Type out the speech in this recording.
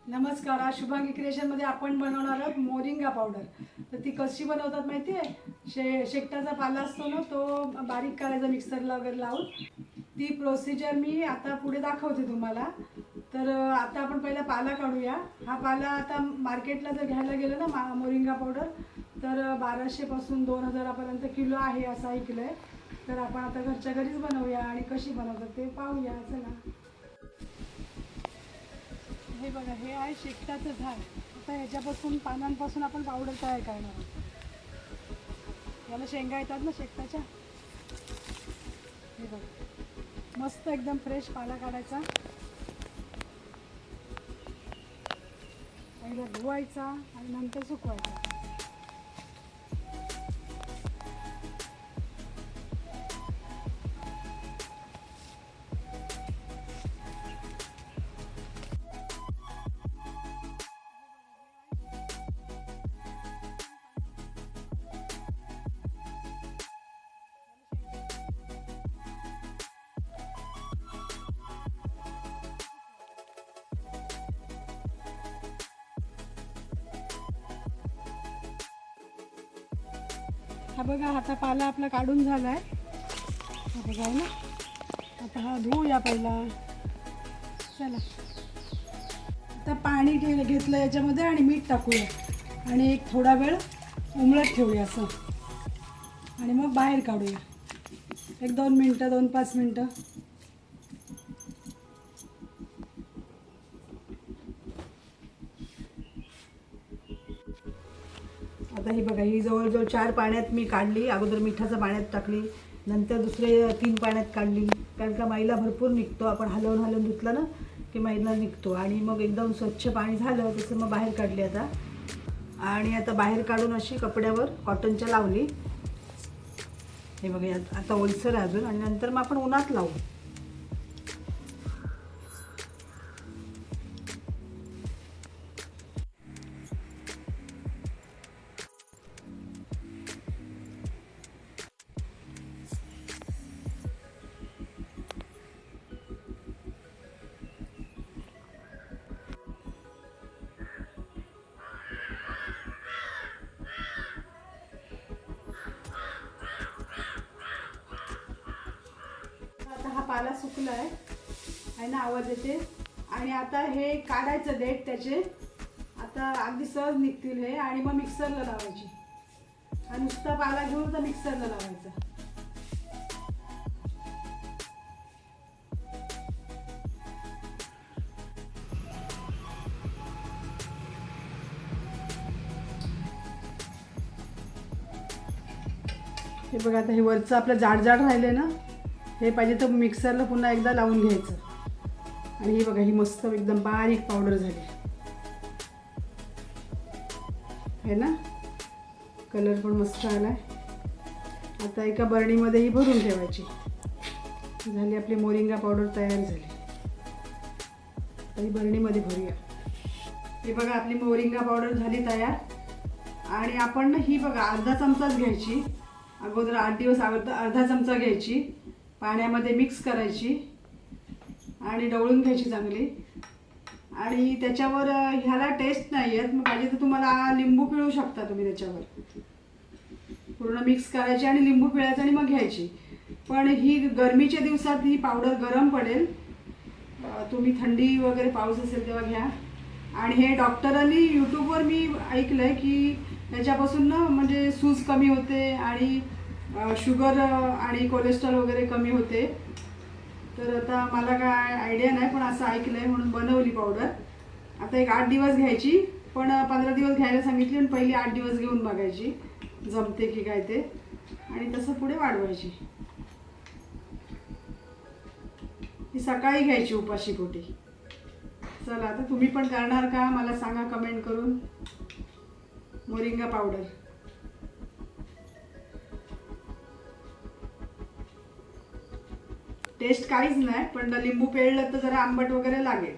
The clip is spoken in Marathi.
नमस्कार. आज शुभांगी क्रिएशनमध्ये आपण बनवणार आहोत मोरिंगा पावडर. तर ती कशी बनवतात माहिती आहे? शेकटाचा पाला असतो ना, तो बारीक करायचा मिक्सरला वगैरे लावून. ती प्रोसिजर मी आता पुढे दाखवते तुम्हाला. तर आता आपण पहिला पाला काढूया. हा पाला आता मार्केटला जर घ्यायला गेलं ना मोरिंगा पावडर, तर 1200 पासून 2000 पर्यंत किलो आहे असं ऐकलं आहे. तर आपण आता घरच्या घरीच बनवूया आणि कशी बनवतात ते पाहूया. चला. हे बघा, हे आहे शेकटाचं झाड. आता ह्याच्यापासून पानांपासून आपण पावडर तयार करणार आहोत. याला शेंगा येतात ना शेकटाच्या. हे बघा, मस्त एकदम फ्रेश पाला काढायचा, एकदा धुवायचा आणि नंतर सुकवायचा. हा बघा, आता पाला आपला काढून झाला आहे. हा बघा आहे ना. आता हा धुवूया पहिला. चला. आता पाणी घेतलं याच्यामध्ये आणि मीठ टाकूया आणि एक थोडा वेळ उमळत ठेवूया असं, आणि मग बाहेर काढूया. 1-2 मिनटं, 2-5 मिनटं. आता ही बघा, ही जवळजवळ 4 पाण्यात मी काढली. अगोदर मिठाच्या पाण्यात टाकली, नंतर दुसरे 3 पाण्यात काढली. कारण का मैला भरपूर निघतो. आपण हलवून हलवून धुतलं ना की मैला निघतो. आणि मग एकदम स्वच्छ पाणी झालं तसं मग बाहेर काढली आता. आणि आता बाहेर काढून अशी कपड्यावर कॉटनच्या लावली. हे बघा, आता ओलसर आहे अजून, आणि नंतर मग आपण उन्हात लावू. आता हा पाला सुकला आहे ना, आवाज येते. आणि आता हे काढायचं देठ त्याचे. आता अगदी सहज निघतील हे. आणि मग मिक्सरला लावायची. हा नुसता पाला घेऊन तर मिक्सरला लावायचा. हे बघा, आता हे वरचं आपलं जाड जाड राहिले ना, हे पाहिजे तर मिक्सरला पुन्हा एकदा लावून घ्यायचं. आणि ही बघा, ही मस्त एकदम बारीक पावडर झाली आहे ना. कलर पण मस्त आला आहे. आता एका बरणीमध्ये ही भरून ठेवायची. झाली आपली मोरिंगा पावडर तयार झाली. ही बरणीमध्ये भरूया. हे बघा, आपली मोरिंगा पावडर झाली तयार. आणि आपण ही बघा, अर्धा चमचाच घ्यायची. अगोदर 8 दिवस अगोदर अर्धा चमचा घ्यायची, पाण्यामध्ये मिक्स करायची आणि ढवळून घ्यायची चांगली. आणि त्याच्यावर ह्याला टेस्ट नाही येत, मग पाहिजे तर तुम्हाला लिंबू पिळू शकता तुम्ही. त्याच्यावर पूर्ण मिक्स करायची आणि लिंबू पिळायचं आणि मग घ्यायची. पण ही गरमीच्या दिवसात ही पावडर गरम पडेल. तुम्ही थंडी वगैरे पाऊस असेल तेव्हा घ्या. आणि हे डॉक्टरांनी यूट्यूबवर मी ऐकलं आहे की त्याच्यापासून ना म्हणजे सूज कमी होते आणि शुगर आणि कोलेस्ट्रॉल वगैरे कमी होते. तर आता मला काय आयडिया नाही, पण असं ऐकलं आहे म्हणून बनवली पावडर. आता एक 8 दिवस घ्यायची, पण 15 दिवस घ्यायला सांगितली. आणि पहिली 8 दिवस घेऊन बघायची जमते की काय ते, आणि तसं पुढे वाढवायची. ही सकाळी घ्यायची उपाशी पोटी. चला, आता तुम्ही पण करणार का मला सांगा कमेंट करून. मोरिंगा पावडर टेस्ट काहीच नाही, पण लिंबू पिळलं तर जरा आंबट वगैरे लागेल.